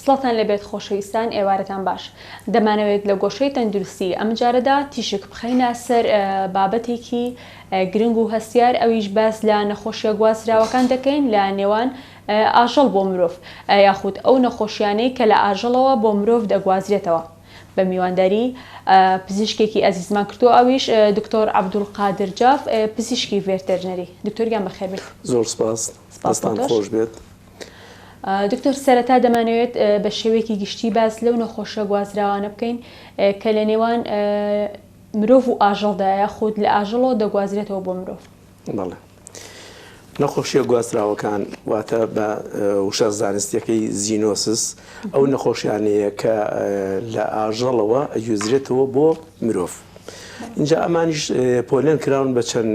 سڵاتان لەبێت خۆشەویستان، ئێوارەتان باش. دەمانەوێت لە گۆشەی تەندروستی ئەم جارەدا تیشک بخەینە سەر بابەتێکی گرنگ و هەستیار، ئەویش باس لە نەخۆشیە گوازراوەکان دەکەین لە نێوان ئاژەڵ بۆ مرۆڤ، یاخود ئەو نەخۆشیانەی کە لە ئاژەڵەوە بۆ مرۆڤ دەگوازرێتەوە. بە میوانداری پزیشکێکی ئەزیزمان کردو، ئەویش دکتۆر عەبدولقادر جاف، پزیشکی ڤێتەرنەری. دکتۆریان بەخێر بێت. زۆر سپاس، دەستان خۆش بێت. دکتۆر، سەرەتا دەمانەوێت بە شێوەیەکی گشتی باس لەو نەخۆشە گوازراوانە بکەین کە لە نێوان مرۆڤ و ئاژەڵدا یاخود لە ئاژەڵەوە دەگوازرێتەوە بۆ مرۆڤ. بەڵێ، نەخۆشیە گوازراوەکان واتە بە وشە زانستیەکەی زینۆسس ئەو نەخۆشیانەیە کە لە ئاژەڵەوە ئەگوێزرێتەوە بۆ مرۆڤ. اینجا ئەمانیش پۆلێن کراون بە چەند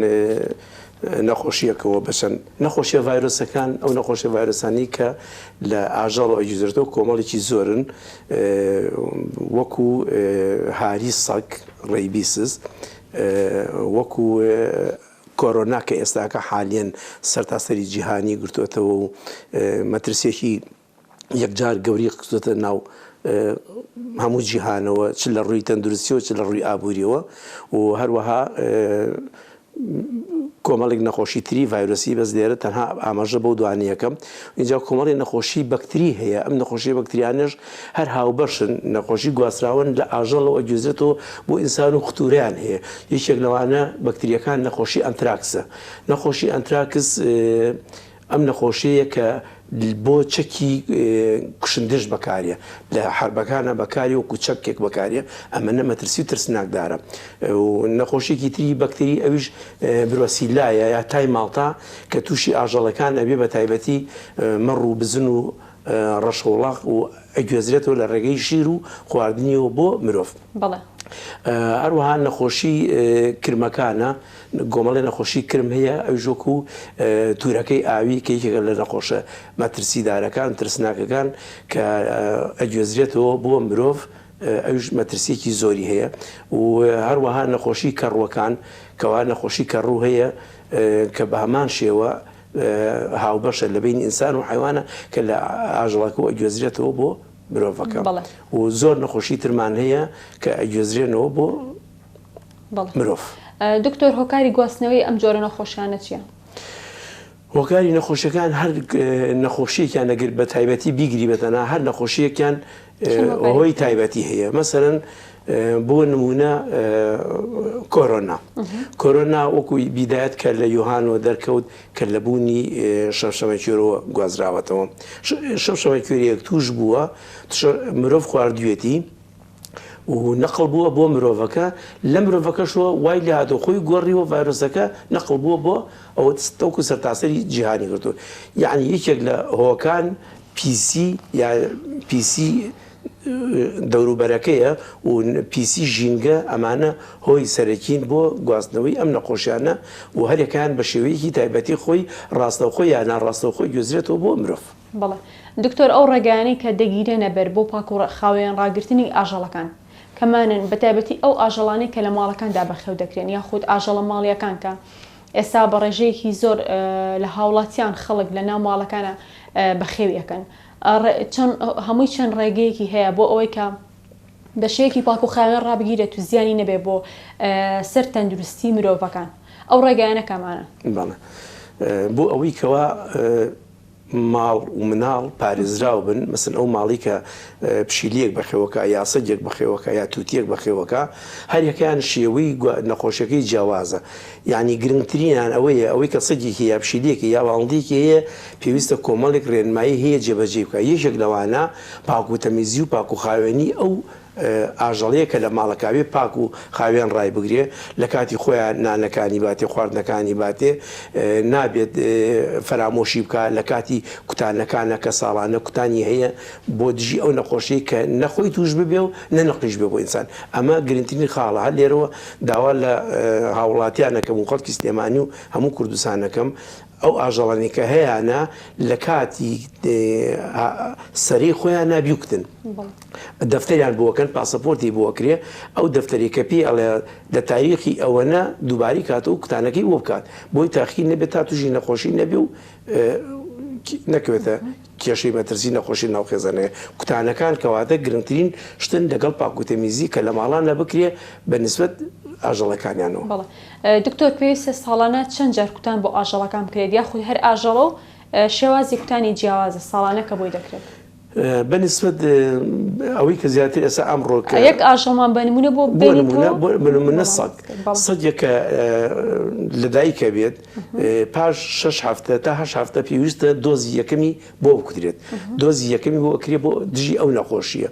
نەخۆشیەکەوە، بەچەند نەخۆشیە ڤایرۆسەکان، ئەو نەخۆشیە ڤایرۆسانی کە لە ئاژەڵەوە ئەگوێزرێتەوە کۆمەڵێکی زۆرن، وەکو هاری سەگ ڕەیبیسز، وەکو کۆرۆنا کە ئێستاکە حالیان سەرتاسەری جیهانی گرتوێتەوە و مەترسیەکی یەکجار گەوری قوتوێتە ناو هەموو جیهانەوە، چ لە ڕووی تەندروستیەوە چ لە ڕووی ئابووریەوە، و هەروەها کۆمەڵێک نەخۆشی تری ڤایرۆسی بەس لێرە تەنها ئاماژە بەو دوانیەکەم. اینجا کۆمەڵی نەخۆشی بەکتری هەیە، ئەم نەخۆشی بەکتریانەش هەر هاوبەشن، نەخۆشی گواستراون لە ئاژەڵەوە ئەگوێزرێتەوە بۆ ئینسان و خوتووریان هەیە. یەکێک لەوانە بەکتریەکان نەخۆشی ئەنتراکسە. نەخۆشی ئەنتراکس ئەم نەخۆشیەیە کە بۆ چەکی کوشندش بەکارە، لە حربەکانە بەکاری وەکو چەکێک بەکارە، ئەمەنە مەترسی و ترسناکدارە. و نەخۆشیێکی تری بەکتری ئەویش برۆسیلایە یا تای ماڵتا کە تووشی ئاژەڵەکان ئەبێ بە تایبەتی مەڕ و بزن و ڕەشوڵاق و ئەگوێزرێتەوە لە ڕێگەی شیر و خواردنیەوە بۆ مرۆڤ. بەڵێ، هەروەها نەخۆشی کرمەکانە، گۆمەڵی نەخۆشی کرم هەیە، ئەویش وەکو تورەکەی ئاوی کە یەکێکە لە نەخۆشە مەترسیدارەکان ترسناکەکان کە ئەگوێزرێتەوە بۆ مرۆڤ، ئەویش مەترسیەکی زۆری هەیە. و هەروەها نەخۆشی کەڕووەکان کەوا نەخۆشی کەڕوو هەیە کە بە هەمان شێوە هاوبەشە لە بینی ئینسان و حیوانە کە لە ئاژەڵەکە ئەگوێزرێتەوە بۆ مرۆڤەکە. و زۆر نەخۆشی ترمان هەیە کە ئەگوێزرێنەوە بۆ مرۆڤ. دکتۆر، هۆکاری گواستنەوەی ئەم جۆرە نەخۆشیانە چییە؟ هۆکاری نەخۆشیەکان هەر نەخۆشیێکیان ئەگەر بە تایبەتی بیگری بەتەنها هەر نەخۆشیەکیان هۆی تایبەتی هەیە. مەسەرەن بۆ نمونە کۆرۆنا وەکو بیدایەت کە لە یۆهانەوە دەرکەوت کە لە بوونی شەمشەمەکوێرەوە گوازراوەتەوە. شەمشەمەکوێریەک توش بووە، مرۆڤ خواردوێتی و نەقڵ بووە بۆ مرۆڤەکە، لە مرۆڤەکەشەوە وای لە هاتۆ خۆی گۆڕیوە ڤایرۆسەکە نەقڵ بووە بۆ ئەوە تەوکو سەرتاسەری جیهانی کردو. یعنی یەکێک لە هۆکان یا پیسی دەوروبەرەکەیە و پیسی ژینگە، ئەمانە هۆی سەرەکین بۆ گواستنەوەی ئەم نەخۆشیانە و هەرێکیان بە شێوەیەکی تایبەتی خۆی ڕاستەوخۆی یان ناڕاستەوخۆی گوێزرێتەوە بۆ مرۆڤ. بەڵێ، دکتۆر، ئەو ڕێگەیانەی کە دەگیرێنە بەر بۆ پاک و خاوێن ڕاگررتنی ئاژەڵەکان کەمانن، بە تایبەتی ئەو ئاژەڵانەی کە لە ماڵەکاندا بەخێو دەکرێن یاخود ئاژەڵە ماڵیەکان کە ئێستا بە ڕێژەیەکی زۆر لە هاوڵاتیان خەڵک لە ناو ماڵەکانە بەخێویەکەن، هەمووی چەند ڕێگەیەکی هەیە بۆ ئەوەی کە بە شێوەیەکی پاک و خاوێن ڕابگیرێت و زیانی نەبێ بۆ سەر تەندروستی مرۆڤەکان. ئەو ڕێگەیانە کامانە؟ بۆ ئەوەی کەوا ماڵ و مناڵ پارێزراو بن، مەسن ئەو ماڵی کە پشیلەیەک بەخێوەکە یا سەگێک بەخێوەکە یا تووتیەک بەخێوەکە، هەریەکەیان شێوەی نەخۆشیەکەی جیاوازە. یعنی گرنگترینیان ئەوەی کە سەگێکی یا پشیلەیەکی یا باڵندەیەکی هەیە پێویستە کۆمەڵێک ڕێنمایی هەیە جێبەجێ بکە. یەکێک لەوانە پاک و تەمیزی و پاک و خاوێنی ئەو ئاژەڵەیە کە لە ماڵەکاوێ پاک و خاوێن ڕای بگرێ، لە کاتی خۆیان نانەکانی باتێ خواردنەکانی باتێ، نابێت فەرامۆشی بکە لە کاتی کوتانەکانە کە ساڵانە کوتانی هەیە بۆ دژی ئەو نەخۆشی کە نەخۆی توش ببێ و نەنەقلیش بێ بۆ ئینسان. ئەمە گرنگترین خاڵە. هەر لێرەوە داوا لە هاوڵاتیانەکەم و خەڵکی سلێمانی و هەموو کوردستانەکەم ئەو ئاژەڵانی کە هەیەە لە کاتی سەری خۆیان نابیوکتن، دەفتەریان بۆکەن، پاسەپۆرتی بۆکرێ، ئەو دەفتەری کە پێی ئەڵێ لە تاریخی ئەوەنە دووباری کاتەوە کوتانەکەی وە بکات، بۆی تاخیر نەبێت تا توژی نەخۆشی نەبێ و نەکەوێتە کێشەی مەترسی نەخۆشی ناوخێزانەیە کوتانەکان کەواتە گرنگترین شتن لەگەڵ پاکوتەمیزی کە لە ماڵان لە بکرێ بە نسبەت ئاژەڵەکانیانەوە. بەڵێ دکتۆر پێویستە ساڵانە چەند جار کوتان بۆ ئاژەڵەکان بکرێت یاخود هەر ئاژەڵە و شێوازی کوتانی جیاوازە ساڵانە کە بۆی دەکرێت؟ بەنسبەت ئەوەی کە زیاتر ئێستا ئەمڕۆ یەک ئاژەڵمان بنمونە بۆ بنمونە سەدێکە لە دایکە بێت پاش 6 هەفتە تا 8 هەفتە پێویستە دۆزی یەکەمی بۆ بکرێت دۆزی یەکەمی بۆ ئەکرێت بۆ دژی ئەو نەخۆشیە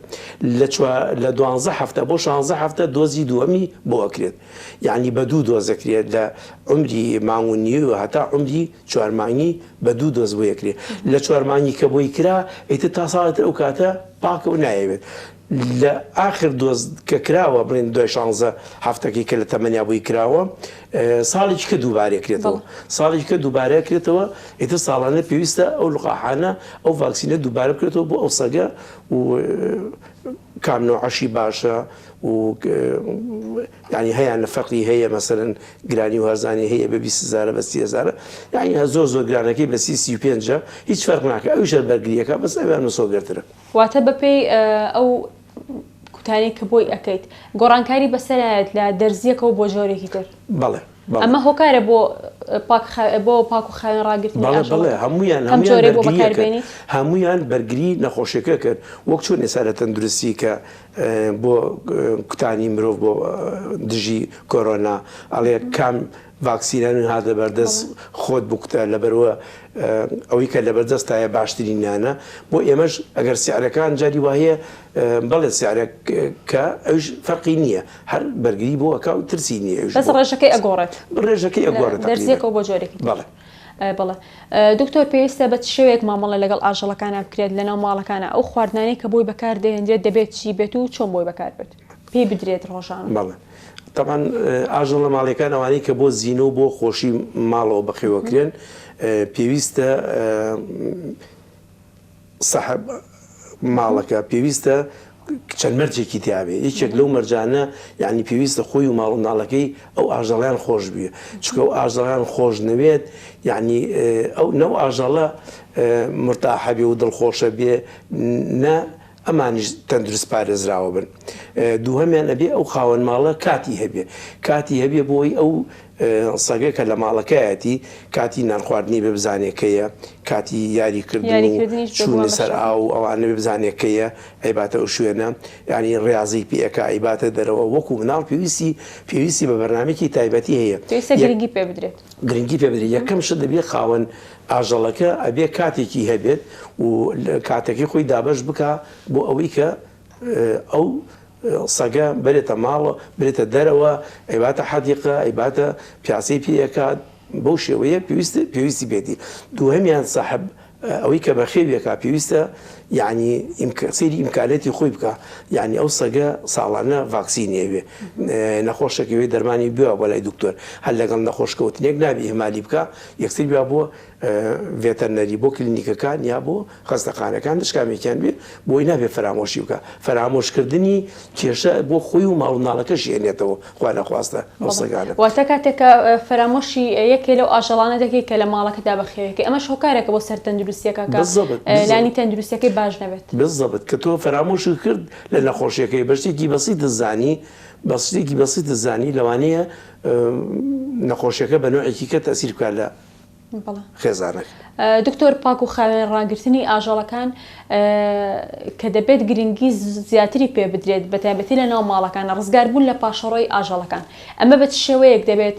لە 12 هەفتە بۆ 16 هەفتە دۆزی دووەمی بۆ ئەکرێت یعنی بە دوو دۆزەکرێت لە عمری مانگونی و هەتا عمری 4 مانگی بە دوو دۆز بۆ یەکرێت لە 4 مانگی کە بۆی کرا ئیتر تا ساڵێتر ئەو کاتە پاکە و نایەوێت لە ئاخر دۆز کە کراوە بڵێن 2 هەفتەکەی کە لە تەمەنیا بووی کراوە ساڵێکی کە دووبارەکرێتەوە ساڵێکی کە دووبارەکرێتەوە ئیتر ساڵانە پێویستە ئەو لقاحانە ئەو ڤاکسینە دووبارە بکرێتەوە بۆ ئەو سەگە و کامنەوەعەشی باشە و ینی هەیە نەفەقی هەیە مەسەرەن گرانی و هەرزانی هەیە بە 20,000 بە 30,000 یعنی زۆر گرانەکەی بە 35 هیچ فەرق ناکە ئەویشە بەرگریەکە بەس ئەویان مسۆگرترە واتە بەپێی ئەو کوتانی کە بۆی ئەەکەیت گۆڕانکاری بەسەرایەت لە دەرزیەکەەوە بۆ جۆرێکی تر بەڵێ ئەمە هۆکارە بۆ پاک و خاوێن ڕاگرتنی بەڵێ هەمویان بەرگری نەخۆشیەکە کرد وەک چۆن ئێستا لە تەندروستی کە بۆ کوتانی مرۆڤ بۆ دژی کۆرۆنا ئەڵێ کام ڤاکسینان هاتە بەردەست خۆت بکوتە لەبەرەوە ئەوەی کە لەبەردەستایە باشترینیانە بۆ ئێمەش ئەگەر سیارەکان جاری وایە بەڵێ سیارەکە ئەوش فەرقی نییە هەر بەرگری بۆ ئەکا و ترسی نییە بەس ڕێژەکەی ئەگۆڕێت ڕێژەکەی ئەگۆڕێت دەرزیەکەەوە بۆ جۆرێکی بەڵێ دکتۆر پێویستە بە شێوەیەک مامەڵە لەگەڵ ئاژەڵەکانە بکرێت لەناو ماڵەکانە ئەو خواردنانەی کە بۆی بەکار دێنرێت دەبێت چی بێت و چۆن بۆی بەکار بێت پێی بدرێت ڕۆژان بەڵێ طبعاً ئاژەڵە ماڵەکان ئەوانەی کە بۆ زیینە و بۆ خۆشی ماڵەوە بەخێوەکرێن پێویستە سەحب ماڵەکە پێویستە چەند مەرجێکی تیاابێ یەکێک لەو مەرجانە یعنی پێویستە خۆی و ماڵ و ناڵەکەی ئەو ئاژەڵیان خۆش بووە چکە ئەو ئاژەڵیان خۆش نەوێت یعنی ئەو نەو ئاژەڵە مرتاحە بێ و دڵخۆشە بێ نە ئەمانیش تەندروست پارێزراوە بن دووهەمیان ئەبێ ئەو خاوەن ماڵە کاتی هەبێ بۆی ئەو سەگە کە لە ماڵەکەیەتی کاتی نانخواردنی بە بزانێکەیە کاتی یاریکردن و چوونی سەر ئاو ئەوانە بە بزانێکەیە ئەیباتە ئەو شوێنە ینی ڕاضی پێەکە ئەیباتە دەرەوە وەکو مناڵ پێویستی بە بەرنامێکی تایبەتی هەیە گرنگی پێ بدرێت گرنگی پێ بدرێت یەکەم شت دەبێت خاوەن ئاژەڵەکە ئەبێ کاتێکی هەبێت و کاتێکی خۆی دابش بکە بۆ ئەوەی کە ئەو سەگە بێتە ماڵە برێتە دەرەوە ئەیباتە حەدیقە ئەیباتە پیاسی پێەکات بەو شێوەیە پێویستی بێتی دووهەمیان ساحب ئەوەی کە بەخێویەکە پێویستە یعنی سەیری ئیمکانەتی خۆی بکە یعنی ئەو سەگە ساڵانە ڤاکسینێوێ نەخۆشەکەوێ دەرمانی بووە بۆ لای دکتۆر هەر لەگەڵ نەخۆشکەوتنێک نابێ ئێمالی بکە یەکسەر بیا بۆ ڤێتەرنەری بۆ کلینیکەکان یا بۆ خەستەخانەکان دشکامێکیان بێ بۆی نابێ فەرامۆشی بکە فەرامۆشکردنی کێشە بۆ خۆی و ماڵ و ناڵەکەش هێنێتەوە خوا نەخواستە ئەو سەگانە واتە کاتێکە فەرامۆشی یەکێ لەو ئاژەڵانە دەکەی کە لە ماڵەکەدا بەخێوەکە ئەمەش هۆکارێکە بۆ سەر تەندروستیەکە لانی تەندروستیەکەی باش نەبێت بالضبط کە تۆ فەرامۆشی کرد لە نەخۆشیەکەی بەشتێکی بەسیط دەزانی بەشتێکی بەسیط دەزانی لەوانەیە نەخۆشیەکە بە نوعێکی کە تەسیر بکات لە خێزانێک. دکتۆر پاک و خاوێن ڕاگررتنی ئاژەڵەکان کە دەبێت گرنگی زیاتری پێ بدرێت بە تایبەتی لە ناو ماڵەکانە ڕزگار بوون لە پاشەڕۆی ئاژەڵەکان ئەمە بە شێوەیەک دەبێت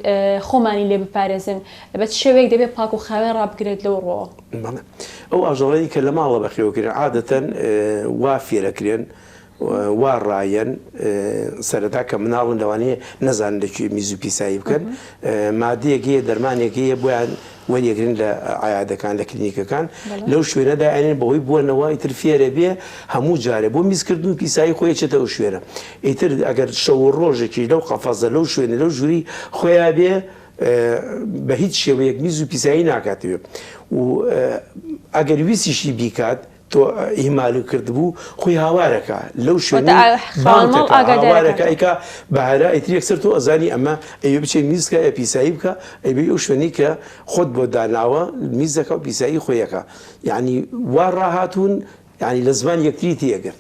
خۆمانی لێ بپارێزن بە شێوەیەک دەبێت پاک و خاوێن ڕابگرێت لەو ڕۆوە ئەو ئاژەڵەی کە لە ماڵە بەخێوەکردن عادەتەن وا فێرەکرێن وا ڕایەن سەرەتا کە مناڵن لەوانەیە نەزانن لەکوێ میز و پیسایی بکەن مادەیەکەیە دەرمانێکەیە بۆیان وەریەگرن لە عیادەکان لە کلینیکەکان لەو شوێنەدا ئەێن بەهۆی بوونەوە ئیتر فێرە بێ هەموو جارێ بۆ میزکردن و پیسایی خۆی چێتە ئەو شوێنە ئیتر ئەگەر شەو ڕۆژێکی لەو قەفەزە لەو شوێنە لەو ژووری خۆیان بێ بە هیچ شێوەیەک میز و پیسایی ناکاتوێ و ئەگەر ویسیشی بیکات تۆ ئیمالی کردبوو خۆی هاوارەکە لەو هاوارەکەیکە بەهارا ئیتر یەکسەر تۆ ئەزانی ئەمە ئەوێ بچێت میزکە ئە پیسایی بکە ئەبێ ئەو شوێنی کە خۆت بۆ داناوە میزەکە و پیسایی خۆیەکە یعنی وا ڕاهاتوون ینی لە زمان یەکتری تێگەن.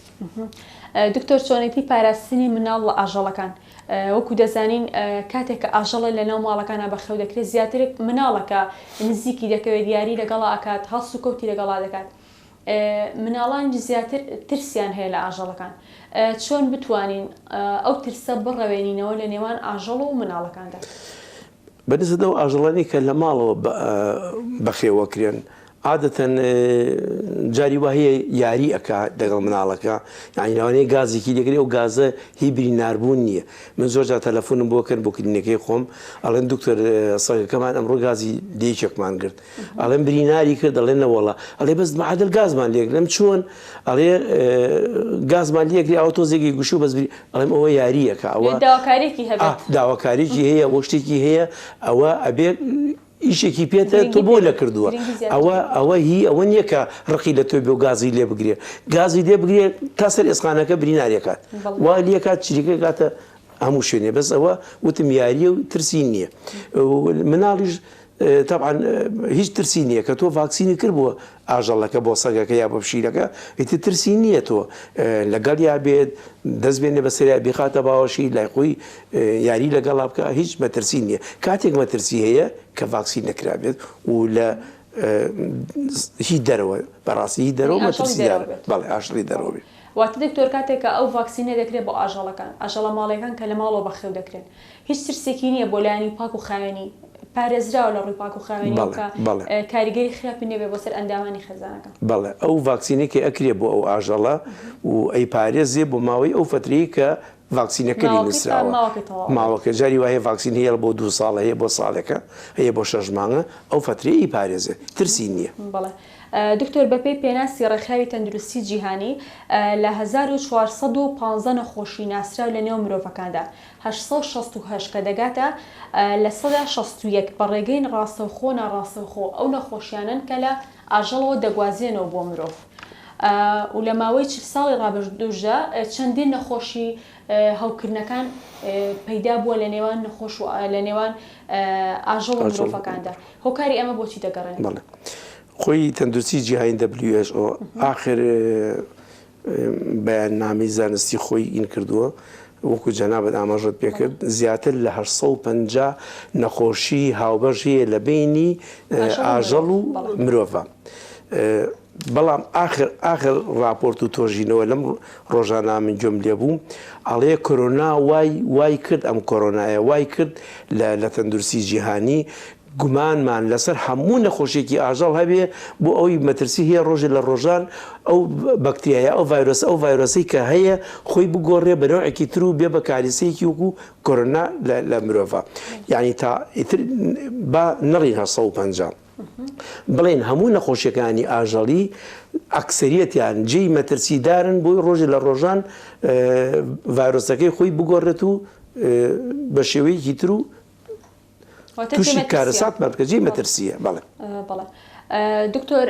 دکتۆر چۆنێتی پاراستنی مناڵ لە ئاژەڵەکان وەکو دەزانین کاتێک کە ئاژەڵە لە ناو ماڵەکانە بەخێو دەکرێت زیاترێک مناڵەکە نزیکی دەکەوێت دیاری لەگەڵا ئاکات هەڵس و کەوتی لەگەڵا دەکات. مناڵان زیاتر ترسیان هەیە لە ئاژەڵەکان چۆن بتوانین ئەو ترسە بڕەوێنینەوە لە نێوان ئاژەڵ و مناڵەکاندا؟ بەدەستە ئەو ئاژەڵانی کە لە ماڵەوە بەخێوەکرێن عادەتەن جاری وهەیە یاری ئەکا لەگەڵ مناڵەکە یعنی لەوانەیە گازێکی دەگرێت و گازە هی بریناربوون نییە. من زۆرجار تەلەفۆنم بۆ کرد بۆ کلینیەکەی خۆم ئەڵێن دکتۆر سەگەکەمان ئەمڕۆ گازی لێچێکمان کرد ئەڵێن بریناری کرد دەڵێن نەوەڵا ئەڵێ بەس معادل گازمان لێک لەم چۆن ئەڵێ گازمان لێکری ئاوتۆزێکی گوشو بەس ئەڵێم ئەوە یاریەکە ئەوە داواکارێکی هەبێت داواکاریی هەیە وە شتێکی هەیە ئەوە ئەبێ ئیشێکی پێێتە تۆ بۆ لە کردووە ئەوە هی ئەوە نییە کە ڕقی لە تۆ بێ و گازی لێ بگرێ گازی لێ بگرێ تا سەر ئێسخانەکە برینارێکات وا لێکات چریکە کاتە هەموو شوێنێ بەس ئەوە وتم یاریە و ترسی نییە. مناڵیش طبعا هیچ ترسی نییە کە تۆ ڤاکسینی کرد بووە ئاژەڵەکە بۆ سەگەکە یا بۆ پشیلەکە ئیتر ترسی نییە تۆ لەگەڵ یا بێت دەست بێنێ بەسەریا بخاتە باوەشی لای خۆی یاری لەگەڵا بکە هیچ مەترسی نییە. کاتێک مەترسی هەیە کە ڤاکسین نەکرابێت و لە هی دەرەوە بەڕاستی هی دەرەوە مەترسی بەڵێ ئاشڵی دەرەوە بێت. واتە دکتۆر کاتێککە ئەو ڤاکسینە دەکرێت بۆ ئاژەڵەکان ئاژەڵە ماڵەکان کە لە ماڵەوە بەخێو دەکرێن هیچ ترسێکی نییە بۆ لایانی پاک و خاوێنی پارێزراوە لە ڕووی پاک و خاوێنیەکە کاریگەری خراپی نەبێ بۆ سەر ئەندامانی خێزانەکە. بەڵێ ئەو ڤاکسینێکی ئەکرێ بۆ ئەو ئاژەڵە و ئەی پارێزێ بۆ ماوەی ئەو فترەی کە ڤاکسینەکەی نووسراوە ماوەکە جاری وایە ڤاکسین هەیە بۆ 2 ساڵ هەیە بۆ ساڵێکە هەیە بۆ 6 مانگە ئەو فترەی پارێزێ ترسی نییە. بەڵێ دکتۆر بەپێی پێناسی ڕێکخراوی تەندروستی جیهانی لە 1415 نەخۆشی ناسراو لە نێو مرۆڤەکاندا 868 کە دەگاتە لە 161 بەڕێگەی ڕاستەوخۆ ناڕاستەوخۆ ئەو نەخۆشیانن کە لە ئاژەڵەوە دەگوازێنەوە بۆ مرۆڤ و لە ماوەی 40 ساڵی ڕابردووژە چەندین نەخۆشی هەوکردنەکان پەیدا بووە لە نێوان نەخۆش و لە نێوان ئاژەڵ و مرۆڤەکاندا هۆکاری ئەمە بۆچی دەگەڕێن؟ خۆی تەندروستی جیهانی WHO ئاخر بەیاننامەی زانستی خۆی ئین کردووە وەکو جەنابەت ئاماژەت پێکرد زیاتر لە 850 نەخۆشی هاوبەش هەیە لە بینی ئاژەڵ و مرۆڤە. بەڵام ئاخر راپۆرت و تۆژینەوە لەم ڕۆژانە من گوێم لێ بوو ئەڵێ کۆرۆنا وای کرد ئەم کۆرۆنایە وای کرد لە تەندروستی جیهانی گومانمان لەسەر هەموو نەخۆشیێکی ئاژەڵ هەبێ بۆ ئەوی مەترسی هەیە ڕۆژێ لە ڕۆژان ئەو بەکتریایە ئەو ڤایرۆسی کە هەیە خۆی بگۆڕێ بە نەوعێکی تر و بێ بە کاریسەیەکی وەکو کۆرۆنا لە مرۆڤە یعنی تا ئیتر با نەڕین 150 بڵێن هەموو نەخۆشیەکانی ئاژەڵی ئەکسەریەتیان جێی مەترسیدارن بۆی ڕۆژێ لە ڕۆژان ڤایرۆسەکەی خۆی بگۆڕێت و بە شێوەیەکی تر و تووشی کارەسات بەرکەجی مەترسیە. بەڵێ دکتۆر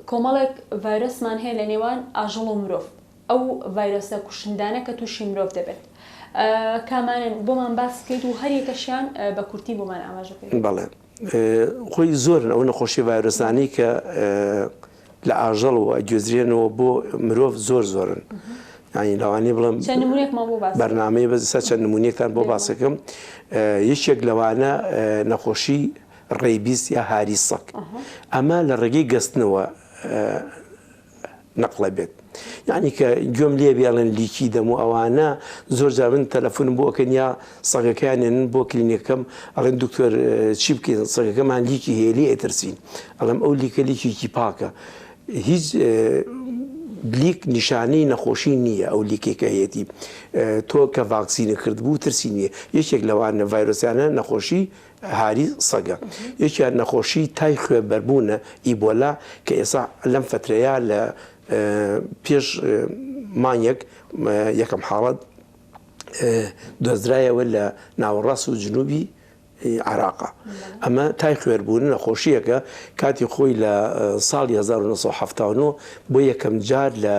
کۆمەڵێک ڤایرۆسمان هەیە لە نێوان ئاژەڵ و مرۆڤ ئەو ڤایرۆسە کوشندانە کە تووشی مرۆڤ دەبێت کامانن بۆمان باس بکەیت و هەریەکەشیان بە کورتی بۆمان ئاماژە بکەیت. بەڵێ خۆی زۆرن ئەو نەخۆشی ڤایرۆسانی کە لە ئاژەڵ و ئەگوێزرێنەوە بۆ مرۆڤ زۆرن ینی لەوانەیە بڵم بەرنامەیە بەسە چەند نمونێکتان بۆ باسەکەم یەکێک لەوانە نەخۆشی ڕێبیست یا هاریسەک ئەمە لە ڕێگەی گەستنەوە نەقڵە بێت یعنی کە گوێم لێ بێڵێن لیکی دەم و ئەوانە زۆر جار من تەلەفۆنم بۆ ئەکەن یا سەگەکانێن بۆ کلینیەکەم ئەڵێن دکتۆر چی بکەین سەگەکەمان لیکی هێلی ئەترسین ئەڵێم ئەو لیکە لیکێکی پاکە هیچ لیک نیشانەی نەخۆشی نییە ئەو لیکێکە هەیەی تۆ کە ڤاکسینە کردبوو ترسی نییە یەکێک لەوانە ڤایرۆسیانە نەخۆشی هاری سەگە یەکیان نەخۆشی تای خوێبەربوونە ئیبۆلا کە ئێستا لەم فترەیە لە پێش مانیەک یەکەم حاڵەت دۆزرایەوە لە ناوەڕاست و جنوبی عراقە. ئەمە تای خوێربوون نەخۆشیەکە کاتی خۆی لە ساڵی 1970 بۆ یەکەم جار لە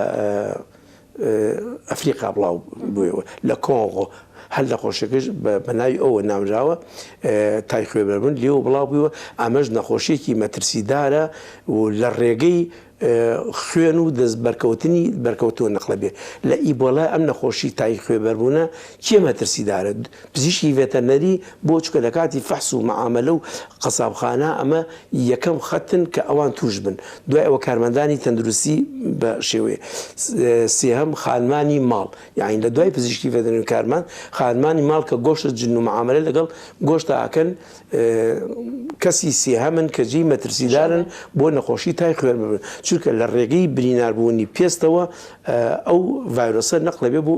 ئەفریقا بڵاو بووەوە لە کۆنغۆ هەر لە خۆشیەکەش بە ناوی ئەوە نامراوە تای خوێبەربوون لێوە بڵاو بووە ئەمەش نەخۆشیێکی مەترسیدارە و لە ڕێگەی خوێن و دەست بەرکەوتۆ نەخڵە بێ لە ئیبۆلا ئەم نەخۆشی تای خوێبەربوونە کێ مەترسیدارە پزیشکی ڤێتەرنەری بۆ چکە لە کاتی فەحس و مەعاملە و قەسابخانە ئەمە یەکەم خەتن کە ئەوان توش بن دوای ئەوە کارمەندانی تەندروستی بە شێوەیە سێهەم خانمانی ماڵ یعنی لە دوای پزیشکی ڤێتەرنەری کارمان خانمانی ماڵ کە گۆشت جن و مەعاملە لەگەڵ گۆشتە ئاکەن کەسی سێهەمن کە جێی مەترسیدارن بۆ نەخۆشی تای خوێبەربوون چونکە لە ڕێگەی بریناربوونی پێستەوە ئەو ڤایرۆسە نەقلە بێ بۆ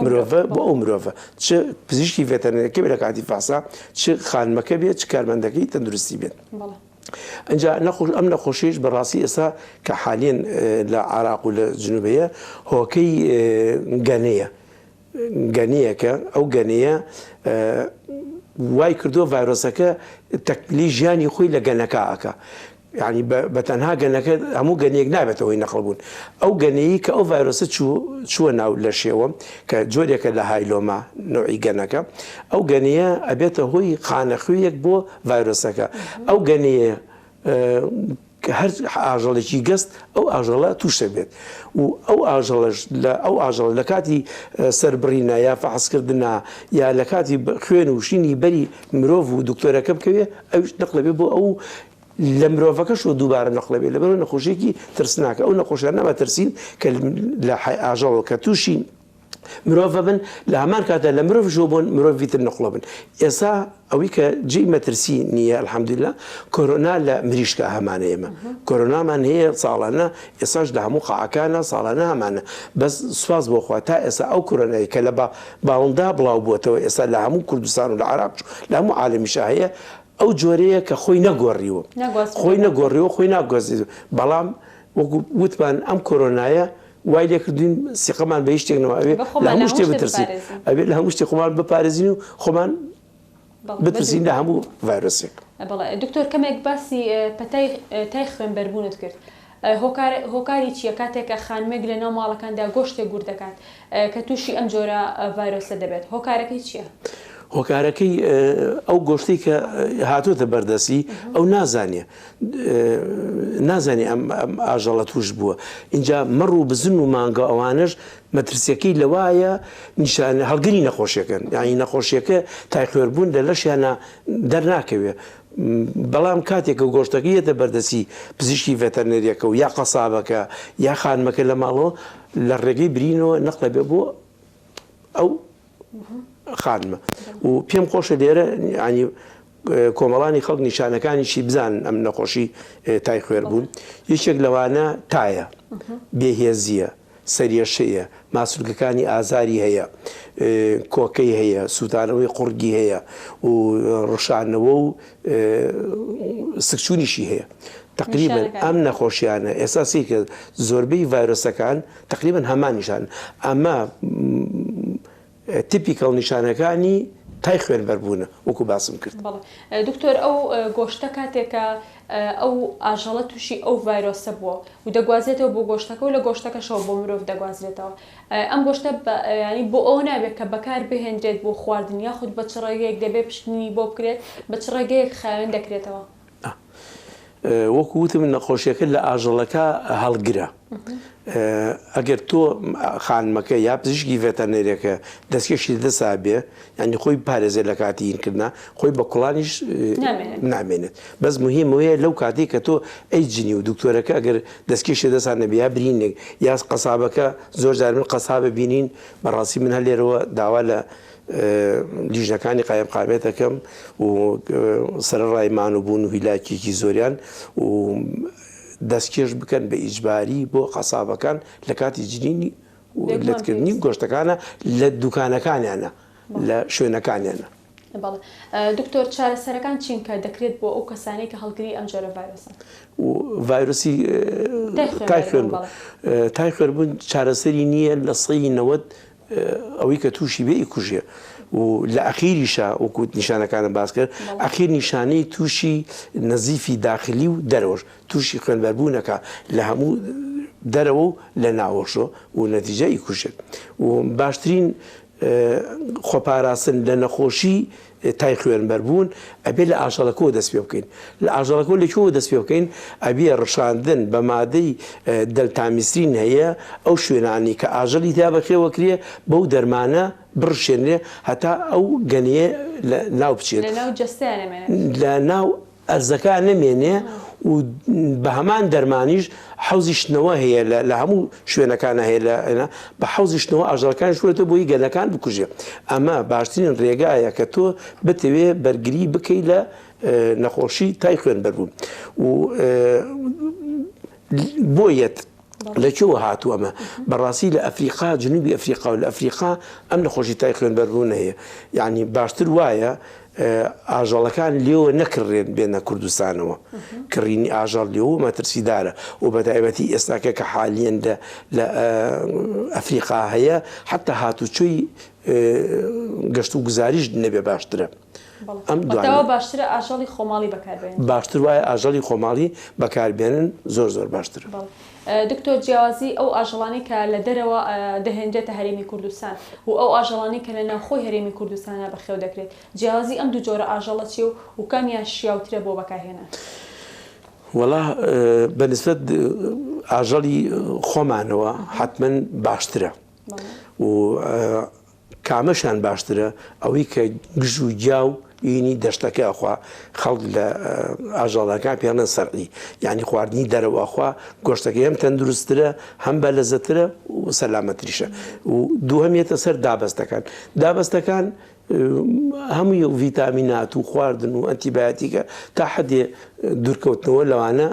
مرۆڤە بۆ ئەو مرۆڤە چ پزیشکی ڤێتەرنەریەکە بێت لە کاتی فاسا چ خانمەکە بێت چ کارمەندەکەی تەندروستی بێت. ئەنجا ئەم نەخۆشیش بەڕاستی ئێستا کە حاليا لە عراق و لە جنوبەیە هۆکەی گەنەیەکە ئەو گەنەیە وای کردو ڤایرۆسەکە تەکلی ژیانی خۆی لە گەنەکە ئەکا یعنی بە تەنها گەنەکە هەموو گەنەیەک نابێتەوەی نەخڵبوون ئەو گەنەیە کە ئەو ڤایرۆسە چووە ناو لە شێوە کە جۆرێکە لە هایلۆما نوعی گەنەکە ئەو گەنەیە ئەبێتە هۆی خانەخوێیەک بۆ ڤایرۆسەکە ئەو گەنەیە هەر ئاژەڵێکی گەست ئەو ئاژەڵە تووشە بێت و ئەو ئاژەڵ لە کاتی سەربڕینە یا فەحسکردنا یا لە کاتی خوێن و شینی بەری مرۆڤ و دکتۆرەکە بکەوێ ئەوش نەقلە بێ بۆ ئەو لە مرۆڤەکەش دووبارە نەقلە بێ لەبەرەوە نەخۆشیێکی ترسناکە ئەو نەخۆشیان نەما ترسین کە لە ئاژەڵ کە تووشین مرۆڤە بن لە هەمان کاتە لە مرۆڤشەوە بۆن مرۆڤی تر نەخڵە بن ئێستا ئەوەی کە جێی مەترسی نییە الحەمدوللا کۆرۆنا لە مریشکە هەمانە ئێمە کۆرۆنامان هەیە ساڵانە ئێساش لە هەموو قاعەکانە ساڵانە هەمانە بەس سوپاس بۆخوا تا ئێستا ئەو کۆرۆنای کە لە باوەندا بڵاو بووەتەوە ئێستا لە هەموو کوردستان و لە عراق لە هەموو عالەمیشە هەیە ئەو جۆرەیە کە خۆی نەگۆڕیوە خۆی ناگۆزیوە بەڵام وەکو وتمان ئەم کۆرۆنایە وای لێکردین سیقەمان بە هیچ شتێکنەوە ئەوێ لە هەموو شتێ بترسین ئەوێ لە هەموو شتێک خۆمان بپارێزین و خۆمان بترسین لە هەموو ڤایرۆسێک. بەڵێ دکتۆر کەمێک باسی تای خوێنبەربوونت کرد هۆکاری چییە کاتێکە خانمێک لە ناو ماڵەکاندا گۆشتێک گور دەکات کە تووشی ئەم جۆرە ڤایرۆسە دەبێت هۆکارەکەی چییە؟ هۆکارەکەی ئەو گۆشتی کە هاتوۆتە بەردەسی ئەو نازانی ئەم ئاژەڵە توش بووە اینجا مەڕ و بزن و مانگە ئەوانش مەترسیەکەی لەوایە نیشان هەڵگری نەخۆشیەکەن یعنی نەخۆشیەکە تای خوێربوون لە لەشیانە دەرناکەوێ بەڵام کاتێکە گۆشتەکەیەتە بەردەسی پزیشکی ڤێتەرنەریەکە و یا قەسابەکە یا خانمەکە لە ماڵەوە لە ڕێگەی برینەوە نەقلە بێ بۆ ئەو خانمە و پێم خۆشە لێرە ینی کۆمەڵانی خەڵک نیشانەکانیشی بزان ئەم نەخۆشی تای خوێربوون یەکێک لەوانە تایە بێهێزیە سەریەشەیە ماسوولگەکانی ئازاری هەیە کۆکەی هەیە سووتانەوەی قورگی هەیە و ڕشانەوە و سکچوونیشی هەیە تقریبا ئەم نەخۆشیانە ئێساسی کە زۆربەی ڤایرۆسەکان تقریبا هەمانیشان ئەمە تیپیکەڵ نیشانەکانی تای خوێنبەربوونە وەکو باسم کرد. دکتۆر ئەو گۆشتە کاتێکە ئەو ئاژەڵە تووشی ئەو ڤایرۆسە بووە و دەگوازێتەوە بۆ گۆشتەکە و لە گۆشتەکەشەوە بۆ مرۆڤ دەگوازرێتەوە ئەم گۆشتە ینی بۆ ئەو نابێت کە بەکار بهێنرێت بۆ خواردن یاخود بە چ ڕێگەیەک دەبێت پشتنی بۆ بکرێت بە چ ڕێگەیەک خاوێن دەکرێتەوە. وەکو وتم نەخۆشیەکە لە ئاژەڵەکە هەڵگرە ئەگەر تۆ خانمەکە یا پزیشکی ڤێتەرنەریەکە دەستکێشی دەسا بێ ینی خۆی پارێزێت لە کاتی هینکردنا خۆی بە کوڵانیش نامێنێت بەس مهمەوەیە لەو کاتی کە تۆ ئەی جنی و دکتۆرەکە ئەگەر دەستکێشی دەسان نەبێ یا برینێک یا قەسابەکە زۆر جار من قەسابە بینین بەڕاستی من هەلێرەوە داوا لە لیژنەکانی قایم قامێت دەکەم و سەرڕای مانوبوون و هیلاکێکی زۆریان و دەستکێش بکەن بە ئیجباری بۆ قەسابەکان لە کاتی جنینی لەتکردنی گۆشتەکانە لە دوکانەکانیانە لە شوێنەکانیانە. دکتۆر چارەسەرەکان چین کە دەکرێت بۆ ئەو کەسانی کە هەڵگری ئەم جۆرە ڤایرۆسە؟ ڤایرۆسی تای خوێربوون چارەسەری نییە لە سەی 90 ئەوەی کە تووشی بێ ئیکوژێ و لە ئەخیریشە وەکوت نیشانەکانە باس کرد ئەخیر نیشانەی تووشی نەزیفی داخلی و دەرەوەش تووشی خوێنبەربوونەکە لە هەموو دەرەوە و لە ناوەشۆ و نەتیجە ئیکوشێت و باشترین خۆپاراستن لە نەخۆشی تای خوێنبەربوون ئەبێ لە ئاژەڵەکەەوە دەست پێ بکەین لە ئاژەڵەکە لەکوێوە دەست پێ بکەین ئەبێ ڕشاندن بە مادەی دەلتامیسرین هەیە ئەو شوێنانی کە ئاژەڵی تا بەخێوەکرێ بەو دەرمانە بڕشێنێ هەتا ئەو گەنیە ناو بچێت لە ناو ئەرزەکە نەمێنێ و بە هەمان دەرمانیش حەوزیشتنەوە هەیە لە هەموو شوێنەکانە هەیە بە حەوزیشتنەوە ئاژەڵەکان شوێتە بۆی گەلەکان بکوژێ ئەمە باشترین ڕێگایە کە تۆ بتەوێ بەرگری بکەی لە نەخۆشی تای خوێنبەربوون و بۆیەت لەکوێوە هاتووە ئەمە بەڕاستی لە ئەفریقا جنوبی ئەفریقا و لە ئەفریقا ئەم نەخۆشی تای خوێنبەربوون هەیە یعنی باشتر وایە ئاژەڵەکان لێوە نەکڕێن بێنە کوردستانەوە کڕینی ئاژەڵ لێوە مەترسیدارە و بە تایبەتی ئێستاکە کە حالیان لە ئەفریقا هەیە حتا هاتوچۆی گەشت و گوزاریش نەبێ باشترە ئەم باشترە ئاژەڵی خۆماڵی بەکاربێنن باشتر وایە ئاژەڵی خۆماڵی بەکاربێنن زۆر باشترە. دکتۆر جیاوازی ئەو ئاژەڵانی کە لە دەرەوە دەهێنرێتە هەرێمی کوردستان و ئەو ئاژەڵانی کە لە ناوخۆی هەرێمی کوردستانە بەخێو دەکرێت جیاوازی ئەم دوو جۆرە ئاژەڵە چی و کامیان شیاوترە بۆ بەکارهێنان؟ وەڵا بەنسبەت ئاژەڵی خۆمانەوە حتمما باشترە و کامەشان باشترە ئەوەی کە گژ و گیاو ینی دەشتەکە ئەخوا خەڵک لە ئاژەڵەکان پێڵێن سەرعی یعنی خواردنی دەرەوەخوا گۆشتەکە هەم تەندروسترە هەم بە لەزەترە و سەلامەتریشە و دووهەمێتە سەر دابەستەکان هەمووی ڤیتامینات و خواردن و ئەنتیبایۆتیکە تا حدێ دوورکەوتنەوە لەوانە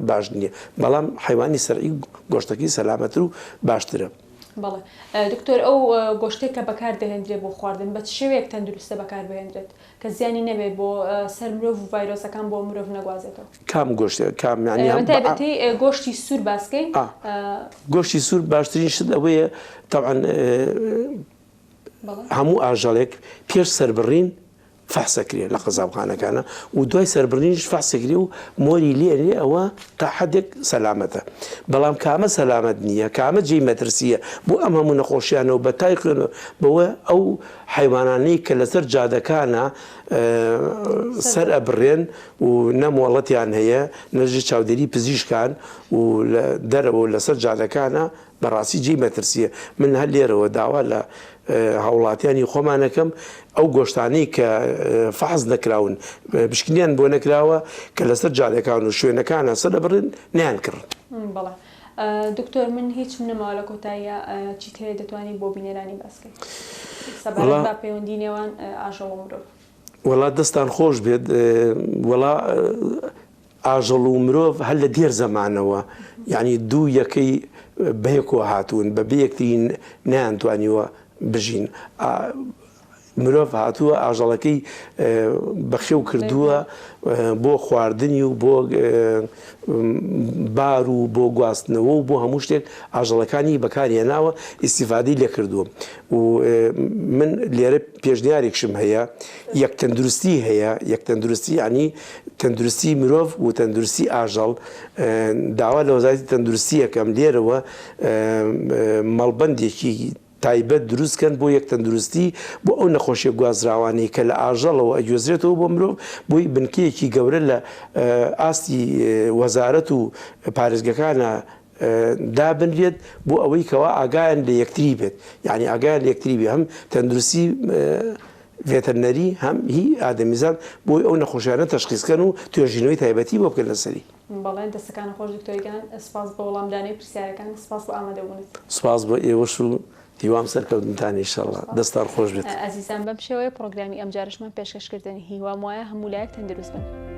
باش نییە بەڵام حیوانی سەرعی گۆشتەکەی سەلامەتر و باشترە. بەڵێ دکتۆر ئەو گۆشتێک کە بەکار دەهێنرێت بۆ خواردن بە شێوەیەک تەندروستە بەکار بهێنرێت کە زیانی نەبێت بۆ سەر مرۆڤ و ڤایرۆسەکان بۆ مرۆڤ نەگوازێتەوە کام گۆشتێک تایبەتی گۆشتی سوور باسکەی گۆشتی سوور باشترین شت ئەوەیە تەبعاً هەموو ئاژەڵێک پێش سەربڕین فەحسەکرێ لە قەزابخانەکانە و دوای سەربڕینیش فەحسەکرێ و مۆری لێرێ ئەوە تا حدێک سەلامەتە بەڵام کامە سەلامەت نییە کامە جێی مەترسیە بۆ ئەم هەموو نەخۆشییانەوە بە تای خوێنەوە بەوە ئەو حیوانانەی کە لەسەر جادەکانە سەر ئەبڕێن و نەمۆڵەتیان هەیە نەژی چاودێری پزیشکان و لە دەرەوە لەسەر جادەکانە بەڕاستی جێی مەترسیە من هەر لێرەوە داوا لە هاوڵاتیانی خۆمانەکەم ئەو گۆشتانەی کە فەحز نەکراون بشکنیان بۆ نەکراوە کە لەسەر جادەکان و شوێنەکانە سەر دەبڕن نیان کرد. بەڵێ دکتۆر من هیچ منەماوە لە کۆتاییە چیت هەیە دەتوانانی بۆ بینێرانی باسکەین سەبارەت بە پەیوەندی نێوان ئاژەڵ و مرۆڤ؟ وەڵا دەستان خۆش بێت وەڵا ئاژەڵ و مرۆڤ هەر لە دێر زەمانەوە یعنی دوو یەکەی بەیەکەوە هاتوون بە بەیەکترین نەیانتوانیوە بژین مرۆڤ هاتووە ئاژەڵەکەی بەخێو کردووە بۆ خواردنی و بۆ بار و بۆ گواستنەوە و بۆ هەموو شتێک ئاژەڵەکانی بەکارهێناوە ئیسیفادەی لێ کردووە و من لێرە پێشنیارێکشم هەیە یەک تەندروستی هەیە یەک تەندروستی ینی تەندروستی مرۆڤ و تەندروستی ئاژەڵ داوا لە وەزارەتی تەندروستی یەکەم لێرەوە مەڵبەندێکی تایبەت دروستکەن بۆ یەک تەندروستی بۆ ئەو نەخۆشیە گوازراوانی کە لە ئاژەڵەوە ئەگوێزرێتەوە بۆ مرۆڤ بۆی بنکەیەکی گەورە لە ئاستی وەزارەت و پارێزگەکانە دابنرێت بۆ ئەوەی کەوا ئاگایان لە یەکتری بێت یعنی ئاگایان لە یەکتری بێ هەم تەندروستی ڤێتەرنەری هەم هی ئادەمیزان بۆی ئەو نەخۆشیانە تەشخیصکەن و توێژینەوەی تایبەتی بۆ بکەن لەسەری. بەڵێن دەستەکان خۆش دکتۆریگەان سپاس بە وەڵامدانی پرسیارەکان سپاس بۆ ئامادەبوونت. سپاس بۆ ئێوەش و هیوام سەرکەوتنتان ئینشەڵڵا دەستان خۆش بێت. ئازیزان بەم شێوەیە پرۆگرامی ئەم جارشمان پێشکەشکردنی هیوام وایە هەموو لایەک تەندروست بن.